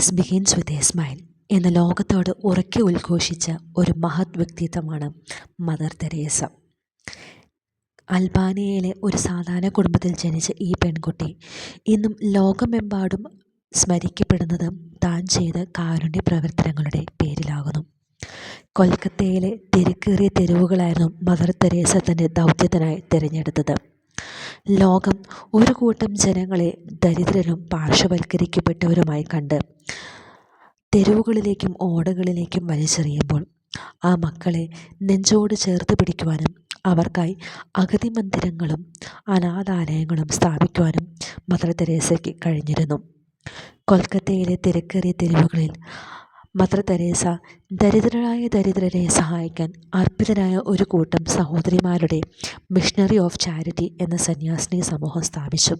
Piece begins with a smile എന്ന ലോകത്തോട് ഉറക്കെ ഉദ്ഘോഷിച്ച ഒരു മഹത് വ്യക്തിത്വമാണ് മദർ തെരേസ. അൽബാനിയയിലെ ഒരു സാധാരണ കുടുംബത്തിൽ ജനിച്ച ഈ പെൺകുട്ടി ഇന്നും ലോകമെമ്പാടും സ്മരിക്കപ്പെടുന്നത് താൻ ചെയ്ത കാരുണ്യ പ്രവർത്തനങ്ങളുടെ പേരിലാകുന്നു. കൊൽക്കത്തയിലെ തിരക്കേറിയ തെരുവുകളായിരുന്നു മദർ തെരേസ തൻ്റെ ദൗത്യത്തിനായി തിരഞ്ഞെടുത്തത്. ലോകം ഒരു കൂട്ടം ജനങ്ങളെ ദരിദ്രരും പാർശ്വവൽക്കരിക്കപ്പെട്ടവരുമായി കണ്ട് തെരുവുകളിലേക്കും ഓടകളിലേക്കും വലിച്ചെറിയുമ്പോൾ ആ മക്കളെ നെഞ്ചോട് ചേർത്ത് പിടിക്കുവാനും അവർക്കായി അഗതി മന്ദിരങ്ങളും അനാഥാലയങ്ങളും സ്ഥാപിക്കുവാനും മദർ തെരേസയ്ക്ക് കഴിഞ്ഞിരുന്നു. കൊൽക്കത്തയിലെ തിരക്കേറിയ തെരുവുകളിൽ മദർ തെരേസ ദരിദ്രരെ സഹായിക്കാൻ അർപ്പിതരായ ഒരു കൂട്ടം സഹോദരിമാരുടെ മിഷണറി ഓഫ് ചാരിറ്റി എന്ന സന്യാസിനി സമൂഹം സ്ഥാപിച്ചു.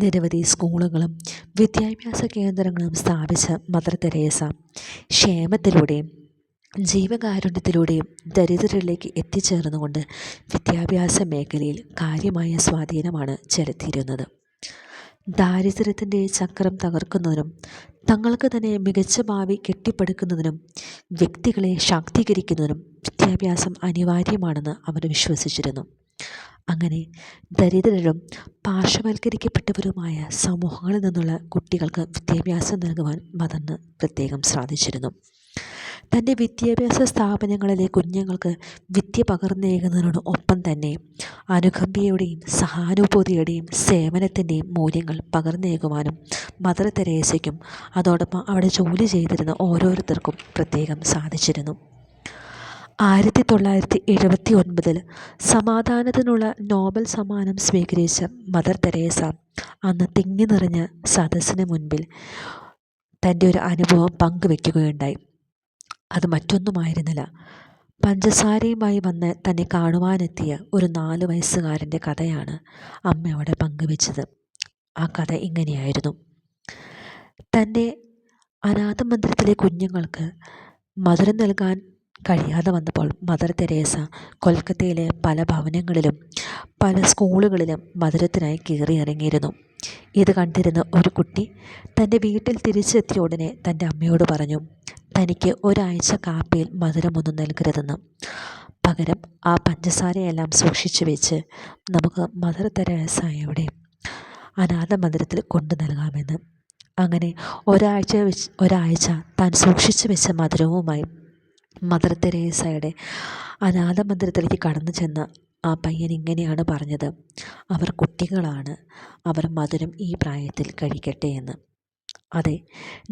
നിരവധി സ്കൂളുകളും വിദ്യാഭ്യാസ കേന്ദ്രങ്ങളും സ്ഥാപിച്ച മദർ തെരേസ ക്ഷേമത്തിലൂടെയും ജീവകാരുണ്യത്തിലൂടെയും ദരിദ്രരിലേക്ക് എത്തിച്ചേർന്നുകൊണ്ട് വിദ്യാഭ്യാസ മേഖലയിൽ കാര്യമായ സ്വാധീനമാണ് ചെലുത്തിയിരുന്നത്. ദാരിദ്ര്യത്തിൻ്റെ ചക്രം തകർക്കുന്നതിനും തങ്ങൾക്ക് തന്നെ മികച്ച ഭാവി കെട്ടിപ്പടുക്കുന്നതിനും വ്യക്തികളെ ശാക്തീകരിക്കുന്നതിനും വിദ്യാഭ്യാസം അനിവാര്യമാണെന്ന് അവർ വിശ്വസിച്ചിരുന്നു. അങ്ങനെ ദരിദ്രരും പാർശ്വവൽക്കരിക്കപ്പെട്ടവരുമായ സമൂഹങ്ങളിൽ നിന്നുള്ള കുട്ടികൾക്ക് വിദ്യാഭ്യാസം നൽകുവാൻ മദറിന് പ്രത്യേകം സാധിച്ചിരുന്നു. തൻ്റെ വിദ്യാഭ്യാസ സ്ഥാപനങ്ങളിലെ കുഞ്ഞുങ്ങൾക്ക് വിദ്യ പകർന്നേകുന്നതിനോട് ഒപ്പം തന്നെ അനുകമ്പയുടെയും സഹാനുഭൂതിയുടെയും സേവനത്തിൻ്റെയും മൂല്യങ്ങൾ പകർന്നേകുവാനും മദർ തെരേസയ്ക്കും അതോടൊപ്പം അവിടെ ജോലി ചെയ്തിരുന്ന ഓരോരുത്തർക്കും പ്രത്യേകം സാധിച്ചിരുന്നു. 1979 സമാധാനത്തിനുള്ള നോബൽ സമ്മാനം സ്വീകരിച്ച മദർ തെരേസ അന്ന് തിങ്ങി നിറഞ്ഞ സദസ്സിന് മുൻപിൽ തൻ്റെ ഒരു അനുഭവം പങ്കുവെക്കുകയുണ്ടായി. അത് മറ്റൊന്നുമായിരുന്നില്ല, പഞ്ചസാരയുമായി വന്ന് തന്നെ കാണുവാനെത്തിയ ഒരു 4 വയസ്സുകാരൻ്റെ കഥയാണ് അമ്മയോടെ പങ്കുവെച്ചത്. ആ കഥ ഇങ്ങനെയായിരുന്നു. തൻ്റെ അനാഥ മന്ദിരത്തിലെ കുഞ്ഞുങ്ങൾക്ക് മധുരം നൽകാൻ കഴിയാതെ വന്നപ്പോൾ മദർ തെരേസ കൊൽക്കത്തയിലെ പല ഭവനങ്ങളിലും പല സ്കൂളുകളിലും മധുരത്തിനായി കയറിയിറങ്ങിയിരുന്നു. ഇത് കണ്ടിരുന്ന ഒരു കുട്ടി തൻ്റെ വീട്ടിൽ തിരിച്ചെത്തിയ ഉടനെ തൻ്റെ അമ്മയോട് പറഞ്ഞു, തനിക്ക് ഒരാഴ്ച കാപ്പിയിൽ മധുരമൊന്നും നൽകരുതെന്ന്, പകരം ആ പഞ്ചസാരയെല്ലാം സൂക്ഷിച്ചു വെച്ച് നമുക്ക് മദർ തെരേസയുടെ അനാഥ മന്ദിരത്തിൽ കൊണ്ടു നൽകാമെന്ന്. അങ്ങനെ ഒരാഴ്ച താൻ സൂക്ഷിച്ചു വെച്ച മധുരവുമായി മദർ തെരേസയുടെ അനാഥ മന്ദിരത്തിലേക്ക് കടന്നു ചെന്ന ആ പയ്യൻ ഇങ്ങനെയാണ് പറഞ്ഞത്, അവർ കുട്ടികളാണ്, അവർ മധുരം ഈ പ്രായത്തിൽ കഴിക്കട്ടെ എന്ന്. അതെ,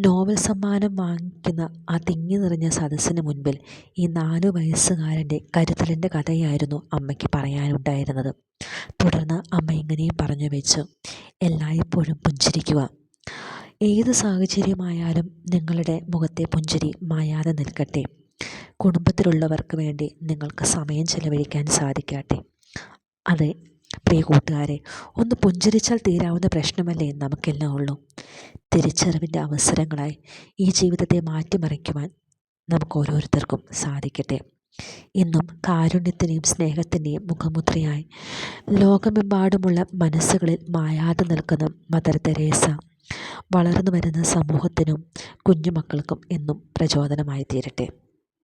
നോബൽ സമ്മാനം വാങ്ങിക്കുന്ന ആ തിങ്ങി നിറഞ്ഞ സദസ്സിന് മുൻപിൽ ഈ 4 വയസ്സുകാരൻ്റെ കരുതലിൻ്റെ കഥയായിരുന്നു അമ്മയ്ക്ക് പറയാനുണ്ടായിരുന്നത്. തുടർന്ന് അമ്മ ഇങ്ങനെയും പറഞ്ഞു വെച്ചു, എല്ലായ്പ്പോഴും പുഞ്ചിരിക്കുക. ഏത് സാഹചര്യമായാലും നിങ്ങളുടെ മുഖത്തെ പുഞ്ചിരി മായാതെ നിൽക്കട്ടെ. കുടുംബത്തിലുള്ളവർക്ക് വേണ്ടി നിങ്ങൾക്ക് സമയം ചെലവഴിക്കാൻ സാധിക്കട്ടെ. അതെ പ്രിയ കൂട്ടുകാരെ, ഒന്ന് പുഞ്ചിരിച്ചാൽ തീരാവുന്ന പ്രശ്നമല്ലേ നമുക്കെല്ലാം ഉള്ളൂ. തിരിച്ചറിവിൻ്റെ അവസരങ്ങളായി ഈ ജീവിതത്തെ മാറ്റിമറിക്കുവാൻ നമുക്ക് ഓരോരുത്തർക്കും സാധിക്കട്ടെ. ഇന്നും കാരുണ്യത്തിൻ്റെയും സ്നേഹത്തിൻ്റെയും മുഖമുദ്രയായി ലോകമെമ്പാടുമുള്ള മനസ്സുകളിൽ മായാതെ നിൽക്കുന്ന മദർ തെരേസ വളർന്നു വരുന്ന സമൂഹത്തിനും കുഞ്ഞുമക്കൾക്കും എന്നും പ്രചോദനമായി തീരട്ടെ.